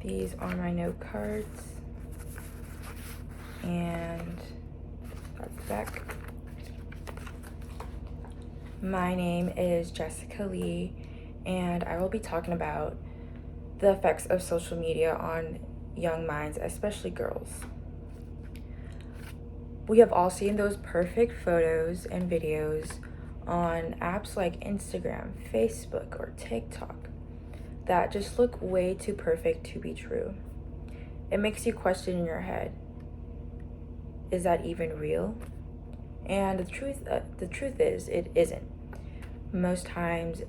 These are my note cards, and that's the back. My name is Jessica Lee, and I will be talking about the effects of social media on young minds, especially girls. We have all seen those perfect photos and videos on apps like Instagram, Facebook, or TikTok that just look way too perfect to be true. It makes you question in your head, is that even real? And the truth is, it isn't. Most times,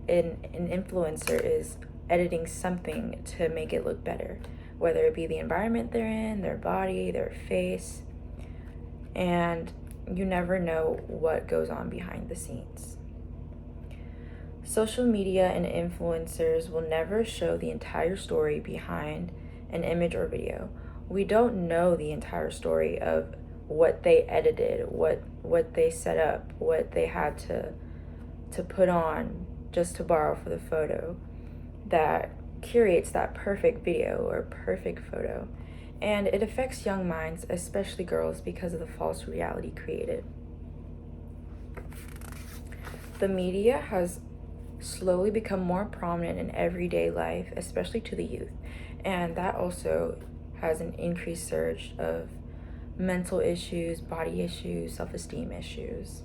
an influencer is editing something to make it look better, whether it be the environment they're in, their body, their face, and you never know what goes on behind the scenes. Social media and influencers will never show the entire story behind an image or video. We don't know the entire story of what they edited, what they set up, what they had to put on just to borrow for the photo that curates that perfect video or perfect photo. And it affects young minds, especially girls, because of the false reality created. The media has slowly become more prominent in everyday life, especially to the youth. And that also has an increased surge of mental issues, body issues, self-esteem issues.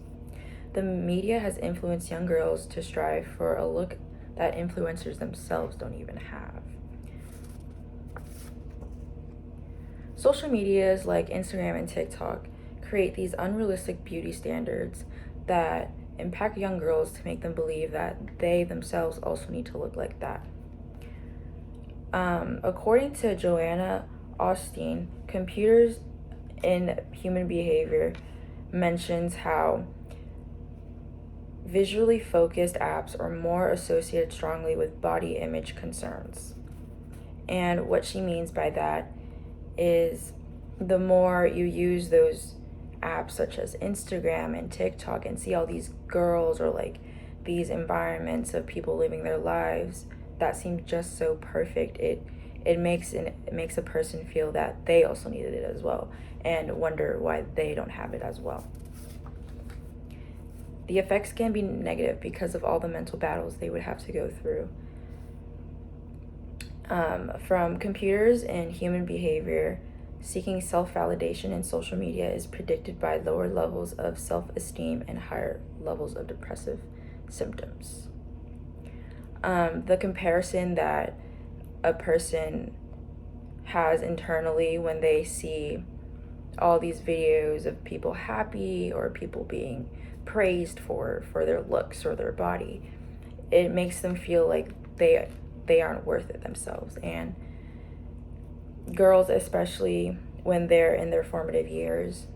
The media has influenced young girls to strive for a look that influencers themselves don't even have. Social medias like Instagram and TikTok create these unrealistic beauty standards that impact young girls to make them believe that they themselves also need to look like that. According to Joanna Osteen, Computers in Human Behavior mentions how visually focused apps are more associated strongly with body image concerns. And what she means by that is the more you use those apps such as Instagram and TikTok and see all these girls or like these environments of people living their lives that seem just so perfect, it makes a person feel that they also needed it as well and wonder why they don't have it as well. The effects can be negative because of all the mental battles they would have to go through. From Computers and Human Behavior, seeking self-validation in social media is predicted by lower levels of self-esteem and higher levels of depressive symptoms. The comparison that a person has internally when they see all these videos of people happy or people being praised for their looks or their body, it makes them feel like they aren't worth it themselves. And girls, especially when they're in their formative years,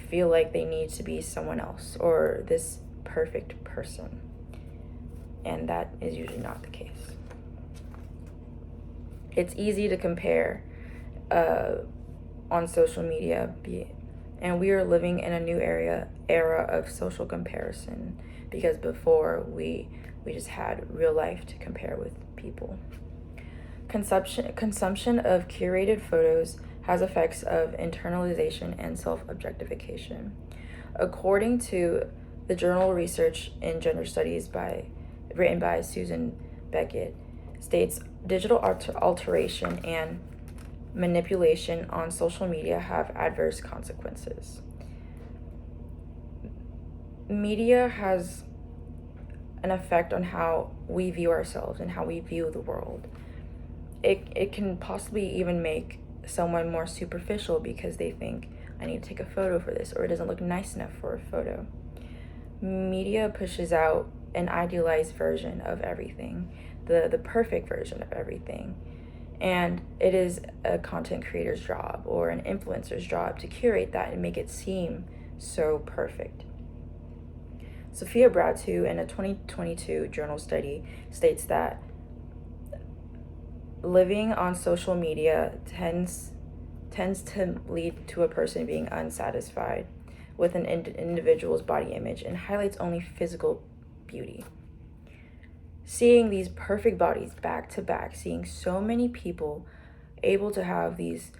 feel like they need to be someone else or this perfect person. And that is usually not the case. It's easy to compare on social media, and we are living in a new era of social comparison, because before we just had real life to compare with people. Consumption of curated photos has effects of internalization and self-objectification. According to the journal Research in Gender Studies written by Susan Beckett, states digital alteration and manipulation on social media have adverse consequences. Media has an effect on how we view ourselves and how we view the world. It can possibly even make someone more superficial because they think, I need to take a photo for this, or it doesn't look nice enough for a photo. Media pushes out an idealized version of everything, the perfect version of everything. And it is a content creator's job or an influencer's job to curate that and make it seem so perfect. Sophia Bratu, in a 2022 journal study, states that living on social media tends to lead to a person being unsatisfied with an individual's body image and highlights only physical beauty. seeing these perfect bodies back to back, seeing so many people able to have these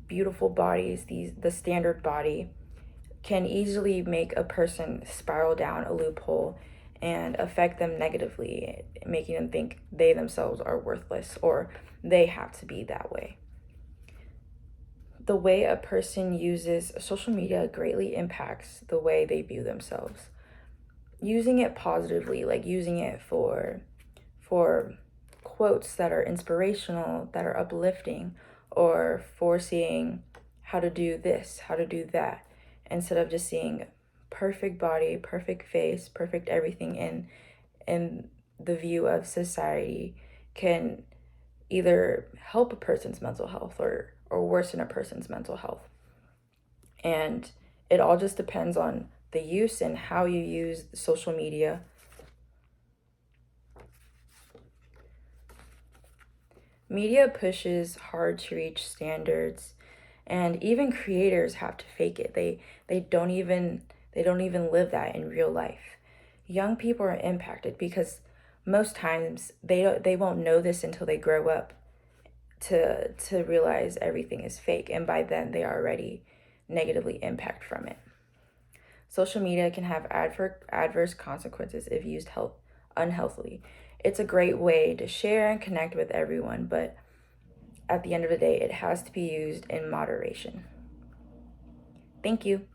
beautiful bodies, the standard body, can easily make a person spiral down a loophole and affect them negatively, making them think they themselves are worthless or they have to be that way. The way a person uses social media greatly impacts the way they view themselves. Using it positively, like using it for quotes that are inspirational, that are uplifting, or for seeing how to do this, how to do that, instead of just seeing perfect body, perfect face, perfect everything in the view of society, can either help a person's mental health or worsen a person's mental health. And it all just depends on the use and how you use social media. Media pushes hard to reach standards, and even creators have to fake it. They don't even live that in real life. Young people are impacted because most times they won't know this until they grow up to realize everything is fake, and by then they are already negatively impacted from it. Social media can have adverse consequences if used unhealthily. It's a great way to share and connect with everyone, but at the end of the day, it has to be used in moderation. Thank you.